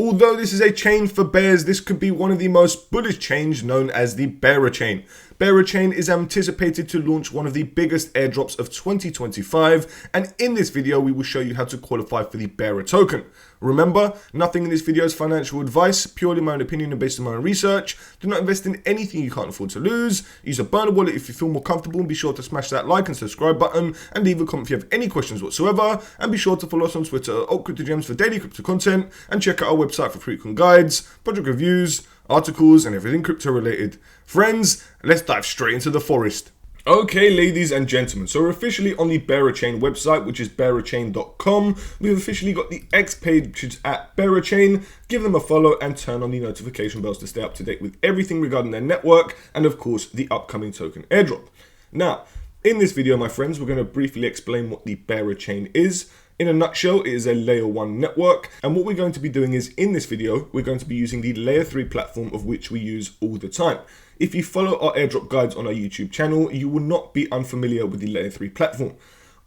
Although this is a chain for bears, this could be one of the most bullish chains known as the Berachain. Berachain is anticipated to launch one of the biggest airdrops of 2025, and in this video we will show you how to qualify for the Bera token. Remember, nothing in this video is financial advice, purely my own opinion and based on my own research. Do not invest in anything you can't afford to lose. Use a burner wallet if you feel more comfortable, and be sure to smash that like and subscribe button and leave a comment if you have any questions whatsoever, and be sure to follow us on Twitter at @CryptoGems for daily crypto content, and check out our website for frequent guides, project reviews, articles and everything crypto related. Friends, let's dive straight into the forest. Okay, ladies and gentlemen, so we're officially on the Berachain website, which is berachain.com. We've officially got the X page, which is at Berachain. Give them a follow and turn on the notification bells to stay up to date with everything regarding their network and, of course, the upcoming token airdrop. Now, in this video, my friends, we're going to briefly explain what the Berachain is. In a nutshell, it is a layer 1 network, and what we're going to be doing is, in this video, we're going to be using the layer 3 platform, of which we use all the time. If you follow our airdrop guides on our YouTube channel, you will not be unfamiliar with the layer 3 platform.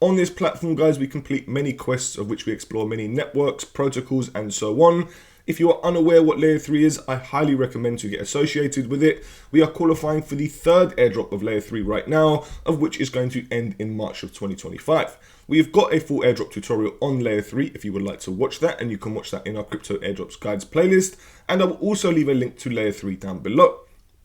On this platform, guys, we complete many quests, of which we explore many networks, protocols, and so on. If you are unaware what layer 3 is, I highly recommend to get associated with it. We are qualifying for the third airdrop of layer 3 right now, of which is going to end in March of 2025. We've got a full airdrop tutorial on layer 3 if you would like to watch that, and you can watch that in our crypto airdrops guides playlist, and I will also leave a link to layer 3 down below.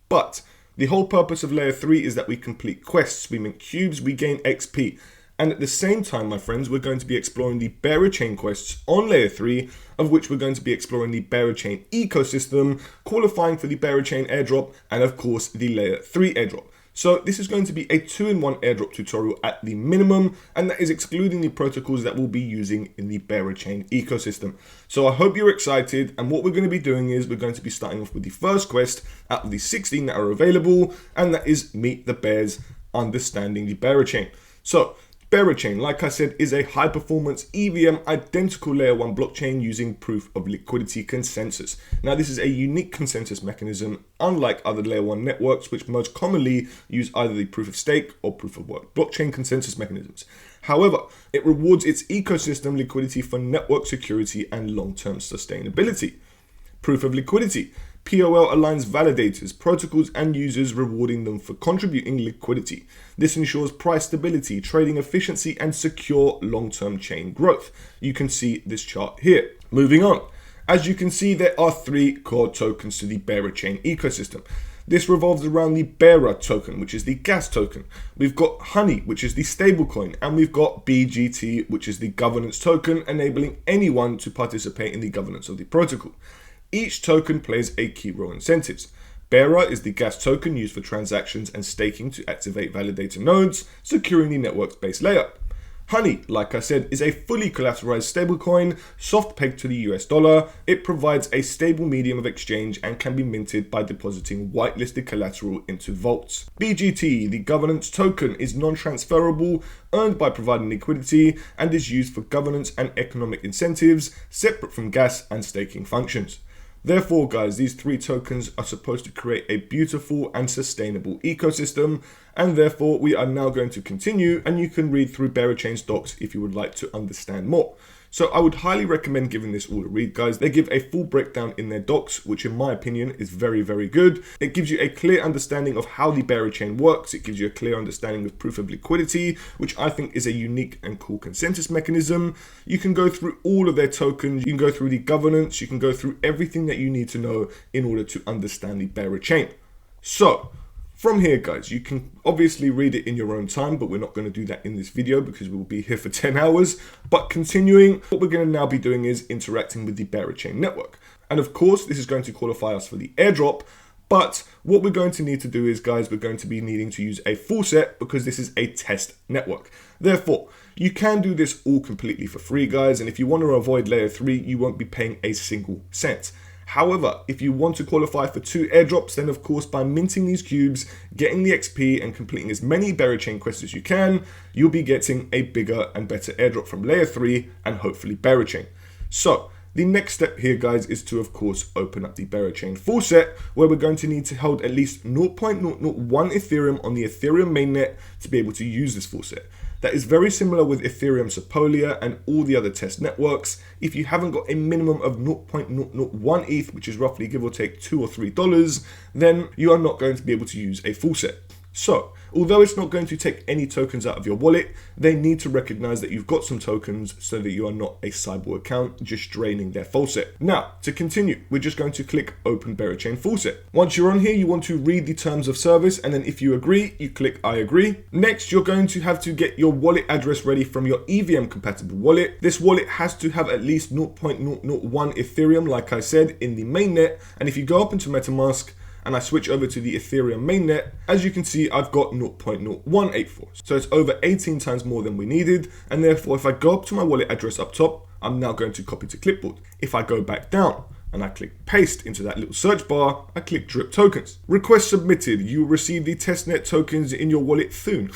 But the whole purpose of layer 3 is that we complete quests, we mint cubes, we gain XP. And at the same time, my friends, we're going to be exploring the Berachain quests on layer 3, of which we're going to be exploring the Berachain ecosystem, qualifying for the Berachain airdrop, and of course the layer 3 airdrop. So this is going to be a 2-in-1 airdrop tutorial at the minimum, and that is excluding the protocols that we'll be using in the Berachain ecosystem. So I hope you're excited, and what we're going to be doing is we're going to be starting off with the first quest out of the 16 that are available, and that is Meet the Bears, Understanding the Berachain. So Berachain, like I said, is a high-performance EVM identical layer 1 blockchain using proof of liquidity consensus. Now, this is a unique consensus mechanism, unlike other layer 1 networks, which most commonly use either the proof of stake or proof of work blockchain consensus mechanisms. However, it rewards its ecosystem liquidity for network security and long-term sustainability. Proof of liquidity. POL aligns validators, protocols, and users, rewarding them for contributing liquidity. This ensures price stability, trading efficiency, and secure long-term chain growth. You can see this chart here. Moving on. As you can see, there are 3 core tokens to the Berachain ecosystem. This revolves around the Bera token, which is the gas token. We've got Honey, which is the stablecoin, and we've got BGT, which is the governance token, enabling anyone to participate in the governance of the protocol. Each token plays a key role in incentives. Bera is the gas token used for transactions and staking to activate validator nodes, securing the network's base layer. Honey, like I said, is a fully collateralized stablecoin, soft pegged to the US dollar. It provides a stable medium of exchange and can be minted by depositing whitelisted collateral into vaults. BGT, the governance token, is non-transferable, earned by providing liquidity, and is used for governance and economic incentives, separate from gas and staking functions. Therefore, guys, these 3 tokens are supposed to create a beautiful and sustainable ecosystem, and therefore we are now going to continue, and you can read through Berachain's docs if you would like to understand more. So I would highly recommend giving this all a read, guys. They give a full breakdown in their docs, which in my opinion is very, very good. It gives you a clear understanding of how the Berachain works. It gives you a clear understanding of proof of liquidity, which I think is a unique and cool consensus mechanism. You can go through all of their tokens. You can go through the governance. You can go through everything that you need to know in order to understand the Berachain. So from here, guys, you can obviously read it in your own time, but we're not going to do that in this video because we'll be here for 10 hours. But continuing, what we're going to now be doing is interacting with the Berachain network. And of course, this is going to qualify us for the airdrop. But what we're going to need to do is, guys, we're going to be needing to use a full set because this is a test network. Therefore, you can do this all completely for free, guys. And if you want to avoid layer 3, you won't be paying a single cent. However, if you want to qualify for 2 airdrops, then of course by minting these cubes, getting the XP and completing as many Berachain quests as you can, you'll be getting a bigger and better airdrop from layer 3 and hopefully Berachain. So the next step here, guys, is to of course open up the Berachain full set, where we're going to need to hold at least 0.001 Ethereum on the Ethereum mainnet to be able to use this full set. that is very similar with Ethereum Sepolia and all the other test networks. If you haven't got a minimum of 0.001 ETH, which is roughly give or take $2 or $3, then you are not going to be able to use a full set. So, although it's not going to take any tokens out of your wallet, they need to recognize that you've got some tokens so that you are not a cyborg account just draining their full set. Now, to continue, we're just going to click Open Berachain Full Set. Once you're on here, you want to read the terms of service, and then if you agree, you click I agree. Next, you're going to have to get your wallet address ready from your EVM compatible wallet. This wallet has to have at least 0.001 Ethereum, like I said, in the mainnet. And if you go up into MetaMask, and I switch over to the Ethereum mainnet, as you can see, I've got 0.0184. So it's over 18 times more than we needed. And therefore, if I go up to my wallet address up top, I'm now going to copy to clipboard. If I go back down and I click paste into that little search bar, I click drip tokens. Request submitted. You will receive the testnet tokens in your wallet soon.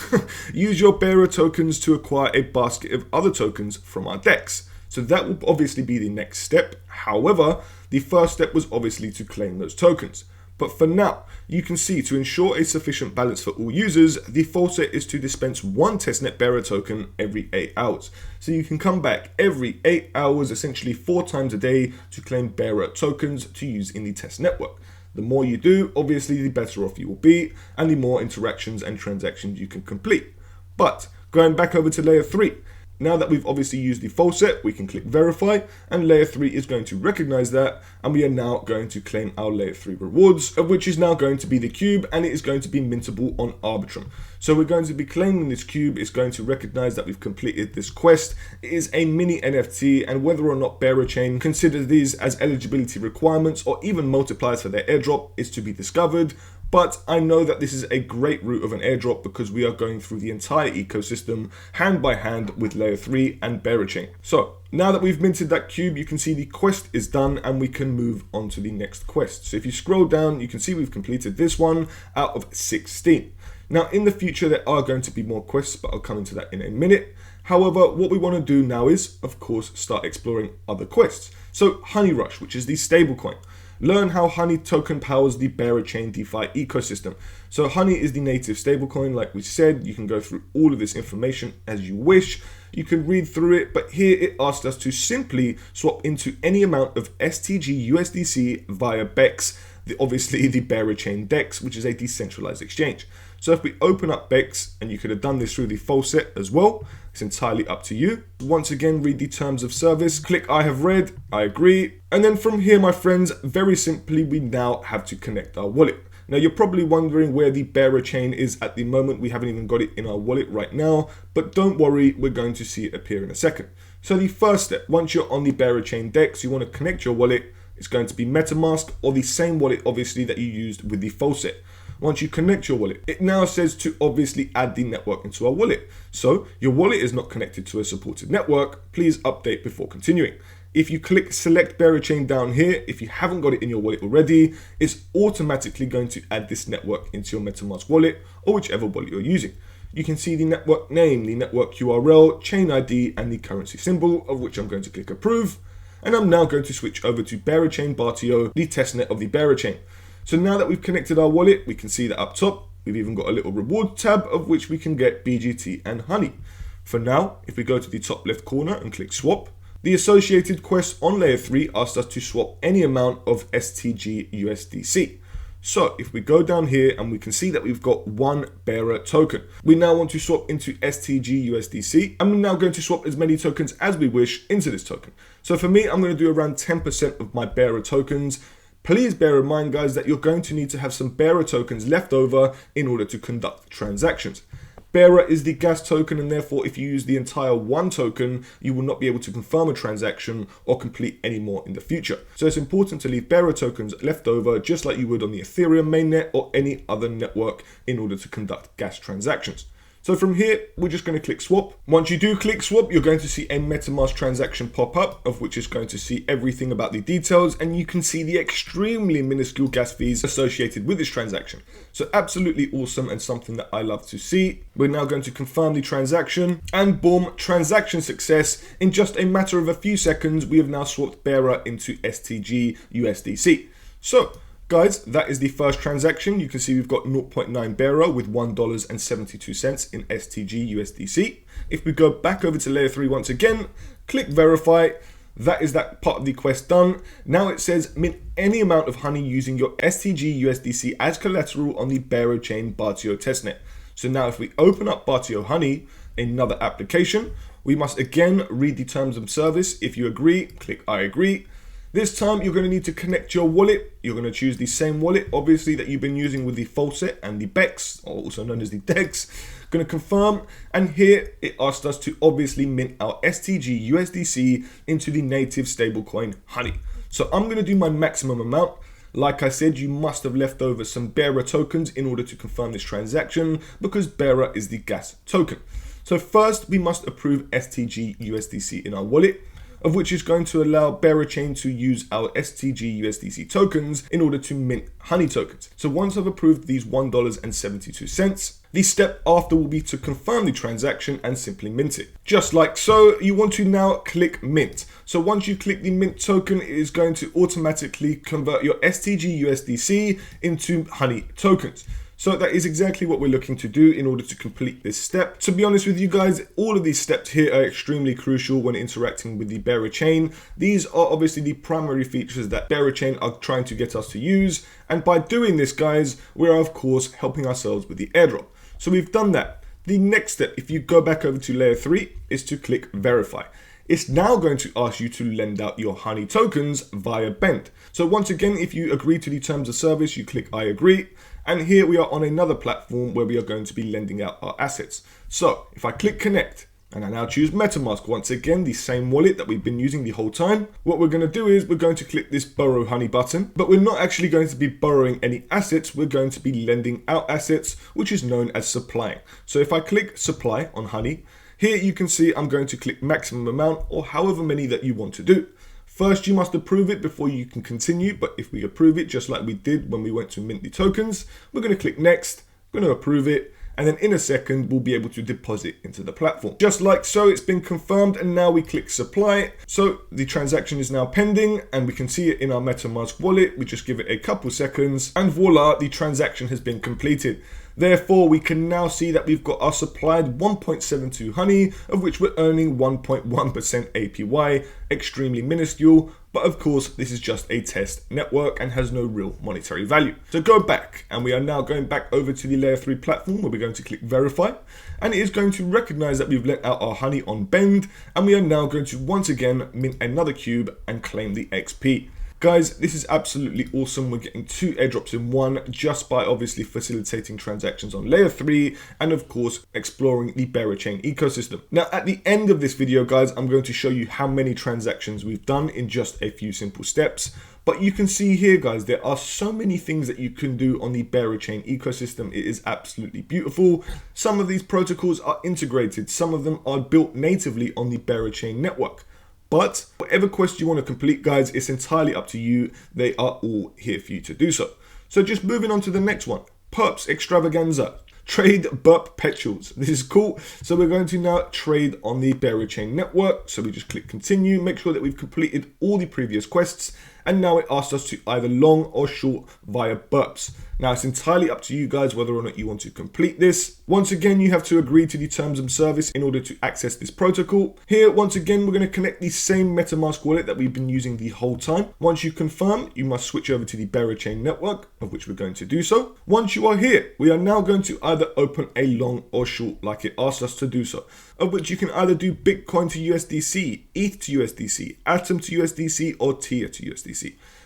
Use your bearer tokens to acquire a basket of other tokens from our DEX. So that will obviously be the next step. However, the first step was obviously to claim those tokens. But for now, you can see to ensure a sufficient balance for all users, the faucet is to dispense one testnet bearer token every 8 hours. So you can come back every 8 hours, essentially 4 times a day, to claim bearer tokens to use in the test network. The more you do, obviously the better off you will be, and the more interactions and transactions you can complete. But going back over to layer 3, now that we've obviously used the faucet, we can click verify, and layer 3 is going to recognize that, and we are now going to claim our layer 3 rewards, of which is now going to be the cube, and it is going to be mintable on Arbitrum. So we're going to be claiming this cube. It's going to recognize that we've completed this quest. It is a mini NFT, and whether or not Berachain consider these as eligibility requirements or even multipliers for their airdrop is to be discovered. But I know that this is a great route of an airdrop because we are going through the entire ecosystem hand by hand with layer 3 and Berachain. So now that we've minted that cube, you can see the quest is done and we can move on to the next quest. So if you scroll down, you can see we've completed this one out of 16. Now in the future, there are going to be more quests, but I'll come into that in a minute. However, what we want to do now is, of course, start exploring other quests. So Honey Rush, which is the stablecoin. Learn how Honey token powers the Berachain DeFi ecosystem. So Honey is the native stablecoin, like we said. You can go through all of this information as you wish. You can read through it, but here it asked us to simply swap into any amount of STG USDC via BEX, obviously the Berachain DEX, which is a decentralized exchange. So if we open up BEX, and you could have done this through the faucet as well, it's entirely up to you. Once again, read the terms of service, click I have read, I agree. And then from here, my friends, very simply, we now have to connect our wallet. Now you're probably wondering where the Berachain is at the moment. We haven't even got it in our wallet right now, but don't worry, we're going to see it appear in a second. So the first step, once you're on the Berachain DEX, you want to connect your wallet. It's going to be MetaMask or the same wallet, obviously, that you used with the faucet. Once you connect your wallet, it now says to obviously add the network into our wallet. So your wallet is not connected to a supported network. Please update before continuing. If you click select Berachain down here, if you haven't got it in your wallet already, it's automatically going to add this network into your MetaMask wallet or whichever wallet you're using. You can see the network name, the network URL, chain ID, and the currency symbol, of which I'm going to click approve. And I'm now going to switch over to Berachain Bartio, the testnet of the Berachain. So now that we've connected our wallet, we can see that up top, we've even got a little reward tab of which we can get BGT and Honey. For now, if we go to the top left corner and click swap, the associated quest on layer 3 asks us to swap any amount of STG USDC. So if we go down here and we can see that we've got one bearer token. We now want to swap into STG USDC, and we're now going to swap as many tokens as we wish into this token. So for me, I'm going to do around 10% of my bearer tokens. Please bear in mind, guys, that you're going to need to have some bearer tokens left over in order to conduct transactions. Bearer is the gas token, and therefore if you use the entire one token, you will not be able to confirm a transaction or complete any more in the future. So it's important to leave bearer tokens left over just like you would on the Ethereum mainnet or any other network in order to conduct gas transactions. So from here, we're just going to click swap. Once you do click swap, you're going to see a MetaMask transaction pop up, of which is going to see everything about the details, and you can see the extremely minuscule gas fees associated with this transaction. So absolutely awesome and something that I love to see. We're now going to confirm the transaction, and boom, transaction success. In just a matter of a few seconds, we have now swapped bearer into STG USDC. So Guys, that is the first transaction. You can see we've got 0.9 Bera with $1.72 in STG USDC. If we go back over to layer 3 once again, click verify. That is that part of the quest done. Now it says mint any amount of honey using your STG USDC as collateral on the Berachain Bartio testnet. So now if we open up Bartio Honey, another application, we must again read the terms of service. If you agree, click I agree. This time you're going to need to connect your wallet. You're going to choose the same wallet, obviously, that you've been using with the Faucet and the BEX, or also known as the DEX. Going to confirm, and here it asked us to obviously mint our STG USDC into the native stablecoin Honey. So I'm going to do my maximum amount. Like I said, you must have left over some Bera tokens in order to confirm this transaction, because Bera is the gas token. So first we must approve STG USDC in our wallet, of which is going to allow Berachain to use our STG USDC tokens in order to mint Honey tokens. So once I've approved these $1.72, the step after will be to confirm the transaction and simply mint it. Just like so, you want to now click mint. So once you click the mint token, it is going to automatically convert your STG USDC into Honey tokens. So that is exactly what we're looking to do in order to complete this step. To be honest with you guys, all of these steps here are extremely crucial when interacting with the Berachain. These are obviously the primary features that Berachain are trying to get us to use. And by doing this, guys, we're of course helping ourselves with the airdrop. So we've done that. The next step, if you go back over to layer 3, is to click verify. It's now going to ask you to lend out your Honey tokens via Bend. So once again, if you agree to the terms of service, you click I agree. And here we are on another platform where we are going to be lending out our assets. So if I click connect, and I now choose MetaMask, once again, the same wallet that we've been using the whole time, what we're going to do is we're going to click this borrow Honey button, but we're not actually going to be borrowing any assets. We're going to be lending out assets, which is known as supplying. So if I click supply on Honey, here you can see I'm going to click maximum amount, or however many that you want to do. First, you must approve it before you can continue, but if we approve it just like we did when we went to mint the tokens, we're going to click next, we're going to approve it, and then in a second, we'll be able to deposit into the platform. Just like so, it's been confirmed, and now we click supply. So the transaction is now pending, and we can see it in our MetaMask wallet. We just give it a couple seconds, and voila, the transaction has been completed. Therefore, we can now see that we've got our supplied 1.72 Honey, of which we're earning 1.1% APY, extremely minuscule, but of course, this is just a test network and has no real monetary value. So go back, and we are now going back over to the layer 3 platform where we're going to click verify, and it is going to recognize that we've lent out our Honey on Bend, and we are now going to once again mint another cube and claim the XP. Guys, this is absolutely awesome. We're getting 2 airdrops in one just by obviously facilitating transactions on layer 3 and of course exploring the Berachain ecosystem. Now at the end of this video, guys, I'm going to show you how many transactions we've done in just a few simple steps. But you can see here, guys, there are so many things that you can do on the Berachain ecosystem. It is absolutely beautiful. Some of these protocols are integrated. Some of them are built natively on the Berachain network. But whatever quest you want to complete, guys, it's entirely up to you. They are all here for you to do so. So just moving on to the next one. Perps Extravaganza. Trade Burp Petuals. This is cool. So we're going to now trade on the Berachain network. So we just click continue, make sure that we've completed all the previous quests. And now it asks us to either long or short via burps. Now it's entirely up to you guys whether or not you want to complete this. Once again, you have to agree to the terms of service in order to access this protocol. Here, once again, we're going to connect the same MetaMask wallet that we've been using the whole time. Once you confirm, you must switch over to the Berachain network, of which we're going to do so. Once you are here, we are now going to either open a long or short like it asks us to do so, of which you can either do Bitcoin to USDC, ETH to USDC, Atom to USDC, or TIA to USDC.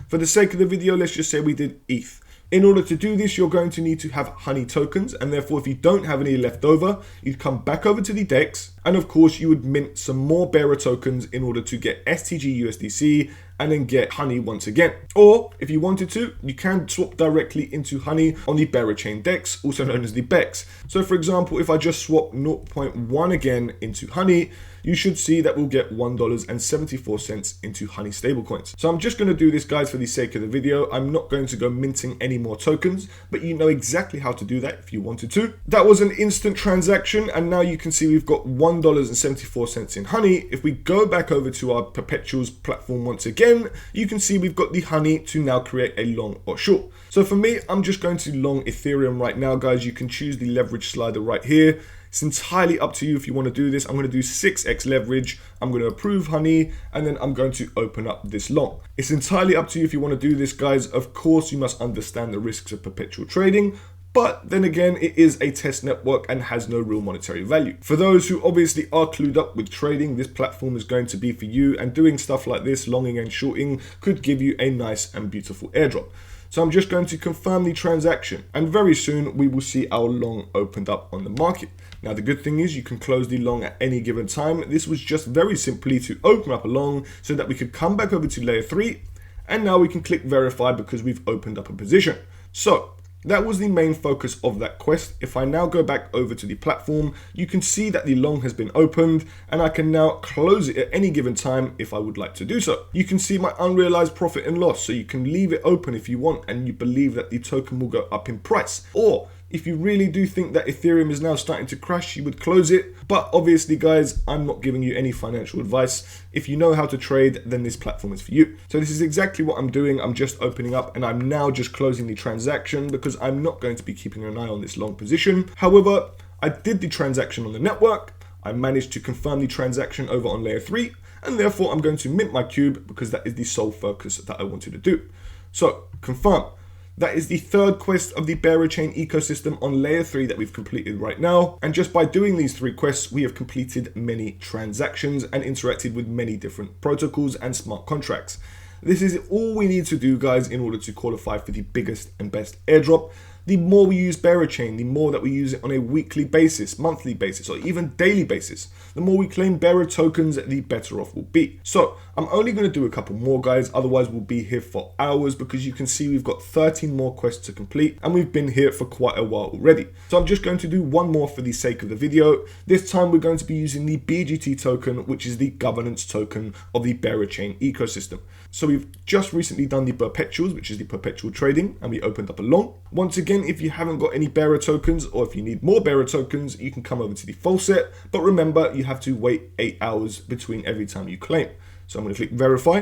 For the sake of the video, let's just say we did ETH. In order to do this, you're going to need to have Honey tokens, and therefore if you don't have any left over, you'd come back over to the DEX, and of course you would mint some more Bera tokens in order to get STG USDC and then get Honey once again. Or if you wanted to, you can swap directly into Honey on the Berachain DEX, also known as the BEX. So for example, if I just swap 0.1 again into Honey, you should see that we'll get $1.74 into Honey stablecoins. So I'm just going to do this, guys, for the sake of the video. I'm not going to go minting any more tokens, but you know exactly how to do that if you wanted to. That was an instant transaction, and now you can see we've got $1 $1.74 in honey. If we go back over to our perpetuals platform once again, you can see we've got the honey to now create a long or short. So for me, I'm just going to long Ethereum right now, guys. You can choose the leverage slider right here. It's entirely up to you if you want to do this. I'm going to do 6x leverage. I'm going to approve honey, and then I'm going to open up this long. It's entirely up to you if you want to do this, guys. Of course, you must understand the risks of perpetual trading, but then again, it is a test network and has no real monetary value. For those who obviously are clued up with trading, this platform is going to be for you, and doing stuff like this, longing and shorting, could give you a nice and beautiful airdrop. So I'm just going to confirm the transaction, and very soon we will see our long opened up on the market. Now, the good thing is you can close the long at any given time. This was just very simply to open up a long so that we could come back over to layer 3, and now we can click verify because we've opened up a position. So that was the main focus of that quest. If I now go back over to the platform, you can see that the long has been opened, and I can now close it at any given time if I would like to do so. You can see my unrealized profit and loss, so you can leave it open if you want and you believe that the token will go up in price. Or if you really do think that Ethereum is now starting to crash, you would close it. But obviously, guys, I'm not giving you any financial advice. If you know how to trade, then this platform is for you. So this is exactly what I'm doing. I'm just opening up, and I'm now just closing the transaction because I'm not going to be keeping an eye on this long position. However, I did the transaction on the network. I managed to confirm the transaction over on layer 3, and therefore I'm going to mint my cube because that is the sole focus that I wanted to do. So confirm. That is the third quest of the Berachain ecosystem on layer 3 that we've completed right now. And just by doing these 3 quests, we have completed many transactions and interacted with many different protocols and smart contracts. This is all we need to do, guys, in order to qualify for the biggest and best airdrop. The more we use Berachain, the more that we use it on a weekly basis, monthly basis, or even daily basis. The more we claim Bera tokens, the better off we'll be. So I'm only going to do a couple more, guys. Otherwise, we'll be here for hours because you can see we've got 13 more quests to complete, and we've been here for quite a while already. So I'm just going to do one more for the sake of the video. This time, we're going to be using the BGT token, which is the governance token of the Berachain ecosystem. So we've just recently done the perpetuals, which is the perpetual trading, and we opened up a long. Once again, if you haven't got any Bera tokens, or if you need more Bera tokens, you can come over to the full set. But remember, you have to wait 8 hours between every time you claim. So I'm going to click verify.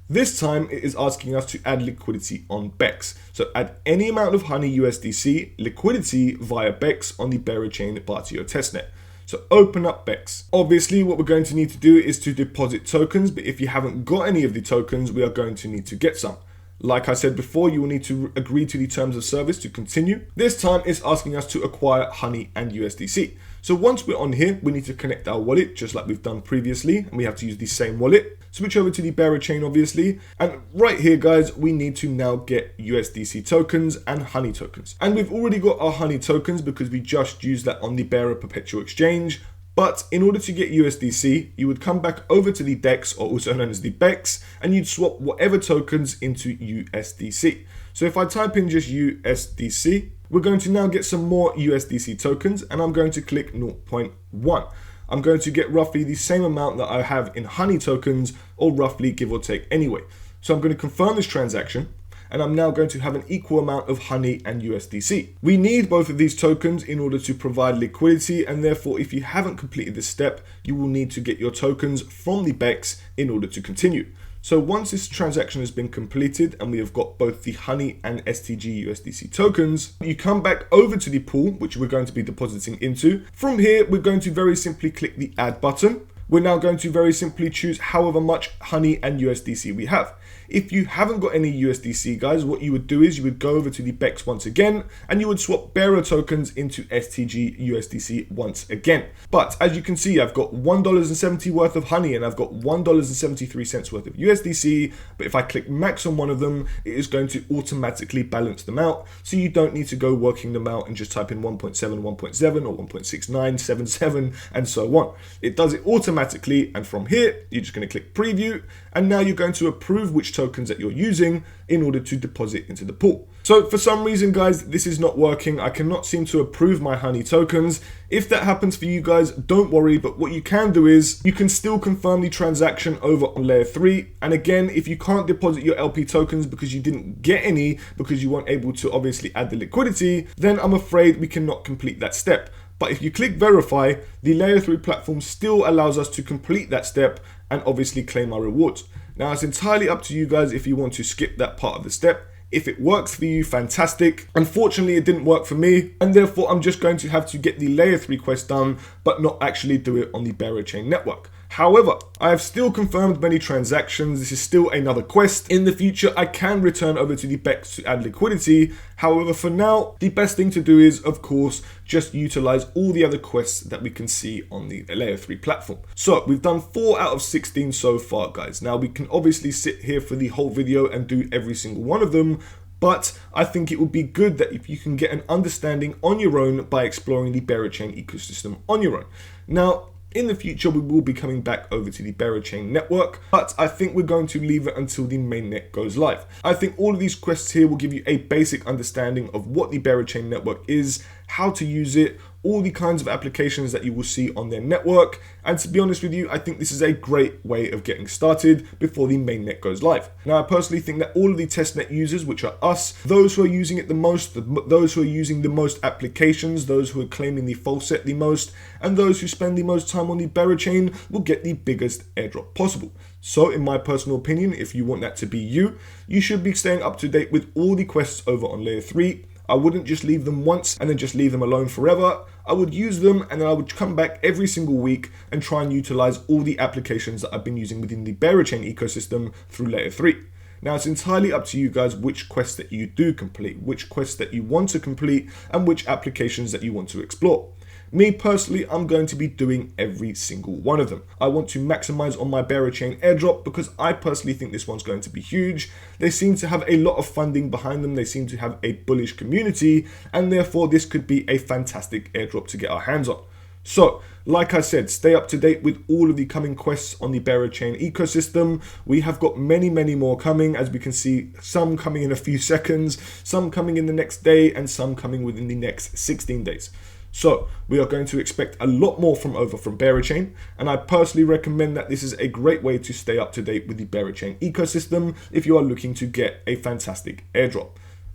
This time it is asking us to add liquidity on BEX. So add any amount of honey USDC liquidity via BEX on the Berachain DYOR testnet. So open up BEX. Obviously, what we're going to need to do is to deposit tokens, but if you haven't got any of the tokens, we are going to need to get some. Like I said before, you will need to agree to the terms of service to continue. This time it's asking us to acquire honey and USDC. So once we're on here, we need to connect our wallet just like we've done previously, and we have to use the same wallet. Switch over to the Berachain, obviously, and right here, guys, we need to now get USDC tokens and honey tokens. And we've already got our honey tokens because we just used that on the Bera Perpetual Exchange. But in order to get USDC, you would come back over to the DEX, or also known as the BEX, and you'd swap whatever tokens into USDC. So if I type in just USDC, we're going to now get some more USDC tokens, and I'm going to click 0.1. I'm going to get roughly the same amount that I have in honey tokens, or roughly give or take anyway. So I'm going to confirm this transaction, and I'm now going to have an equal amount of honey and USDC. We need both of these tokens in order to provide liquidity, and therefore if you haven't completed this step, you will need to get your tokens from the BEX in order to continue. So once this transaction has been completed and we have got both the honey and STG USDC tokens, you come back over to the pool, which we're going to be depositing into. From here, we're going to very simply click the add button. We're now going to very simply choose however much honey and USDC we have. If you haven't got any USDC, guys, what you would do is you would go over to the BEX once again, and you would swap Bera tokens into STG USDC once again. But as you can see, I've got $1.70 worth of honey, and I've got $1.73 worth of USDC. But if I click max on one of them, it is going to automatically balance them out. So you don't need to go working them out and just type in 1.7, 1.7, or 1.6977, and so on. It does it automatically, and from here, you're just going to click preview, and now you're going to approve which tokens that you're using in order to deposit into the pool. So for some reason, guys, this is not working. I cannot seem to approve my honey tokens. If that happens for you guys, don't worry, but what you can do is you can still confirm the transaction over on layer 3. And again, if you can't deposit your LP tokens because you didn't get any, because you weren't able to obviously add the liquidity, then I'm afraid we cannot complete that step. But if you click verify, the layer 3 platform still allows us to complete that step and obviously claim our rewards. Now it's entirely up to you guys if you want to skip that part of the step. If it works for you, fantastic. Unfortunately, it didn't work for me, and therefore I'm just going to have to get the layer 3 quest done, but not actually do it on the Berachain network. However, I have still confirmed many transactions. This is still another quest. In the future, I can return over to the BEX to add liquidity. However, for now, the best thing to do is, of course, just utilize all the other quests that we can see on the layer 3 platform. So we've done 4 out of 16 so far, guys. Now we can obviously sit here for the whole video and do every single one of them, but I think it would be good that if you can get an understanding on your own by exploring the Berachain ecosystem on your own. Now, in the future, we will be coming back over to the Berachain network, but I think we're going to leave it until the mainnet goes live. I think all of these quests here will give you a basic understanding of what the Berachain network is, how to use it, all the kinds of applications that you will see on their network. And to be honest with you, I think this is a great way of getting started before the mainnet goes live. Now, I personally think that all of the testnet users, which are us, those who are using it the most, those who are using the most applications, those who are claiming the false set the most, and those who spend the most time on the Berachain will get the biggest airdrop possible. So in my personal opinion, if you want that to be you, you should be staying up to date with all the quests over on layer 3. I wouldn't just leave them once and then just leave them alone forever. I would use them and then I would come back every single week and try and utilize all the applications that I've been using within the Berachain ecosystem through layer 3. Now it's entirely up to you guys which quests that you do complete, which quests that you want to complete, and which applications that you want to explore. Me personally, I'm going to be doing every single one of them. I want to maximize on my Berachain airdrop because I personally think this one's going to be huge. They seem to have a lot of funding behind them. They seem to have a bullish community, and therefore this could be a fantastic airdrop to get our hands on. So, like I said, stay up to date with all of the coming quests on the Berachain ecosystem. We have got many more coming, as we can see, some coming in a few seconds, some coming in the next day, and some coming within the next 16 days. So we are going to expect a lot more from Berachain, and I personally recommend that this is a great way to stay up to date with the Berachain ecosystem if you are looking to get a fantastic airdrop.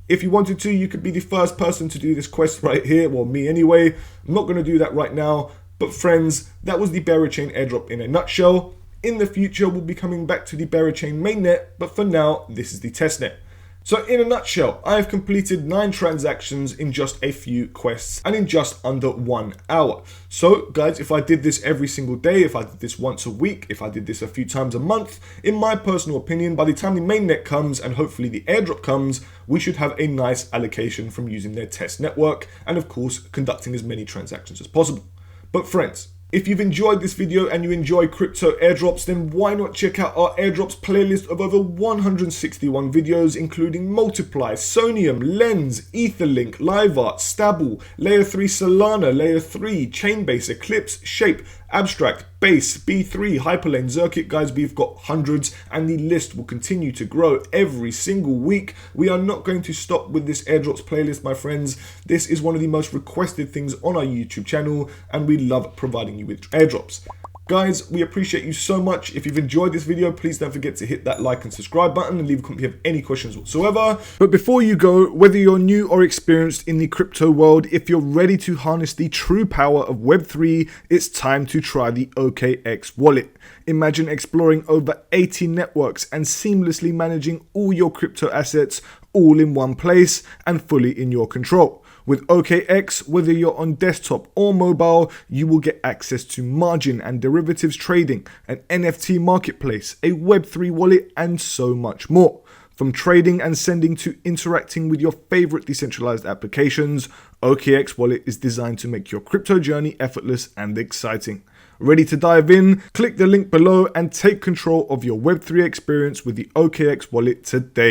If you wanted to, you could be the first person to do this quest right here, well, me anyway. I'm not going to do that right now, but friends, that was the Berachain airdrop in a nutshell. In the future, we'll be coming back to the Berachain mainnet, but for now, this is the testnet. So in a nutshell, I have completed 9 transactions in just a few quests and in just under 1 hour. So guys, if I did this every single day, if I did this once a week, if I did this a few times a month, in my personal opinion, by the time the mainnet comes and hopefully the airdrop comes, we should have a nice allocation from using their test network and of course conducting as many transactions as possible. But friends, if you've enjoyed this video and you enjoy crypto airdrops, then why not check out our airdrops playlist of over 161 videos, including Multiply, Sonium, Lens, Etherlink, LiveArt, Stable, Layer 3 Solana, Layer 3, Chainbase, Eclipse, Shape, Abstract, Base, B3, Hyperlane, Zirkit. Guys, we've got hundreds and the list will continue to grow every single week. We are not going to stop with this airdrops playlist, my friends. This is one of the most requested things on our YouTube channel and we love providing you with airdrops. Guys, we appreciate you so much. If you've enjoyed this video, please don't forget to hit that like and subscribe button and leave a comment if you have any questions whatsoever. But before you go, whether you're new or experienced in the crypto world, if you're ready to harness the true power of Web3, it's time to try the OKX Wallet. Imagine exploring over 80 networks and seamlessly managing all your crypto assets all in one place and fully in your control. With OKX, whether you're on desktop or mobile, you will get access to margin and derivatives trading, an NFT marketplace, a Web3 wallet, and so much more. From trading and sending to interacting with your favorite decentralized applications, OKX Wallet is designed to make your crypto journey effortless and exciting. Ready to dive in? Click the link below and take control of your Web3 experience with the OKX Wallet today.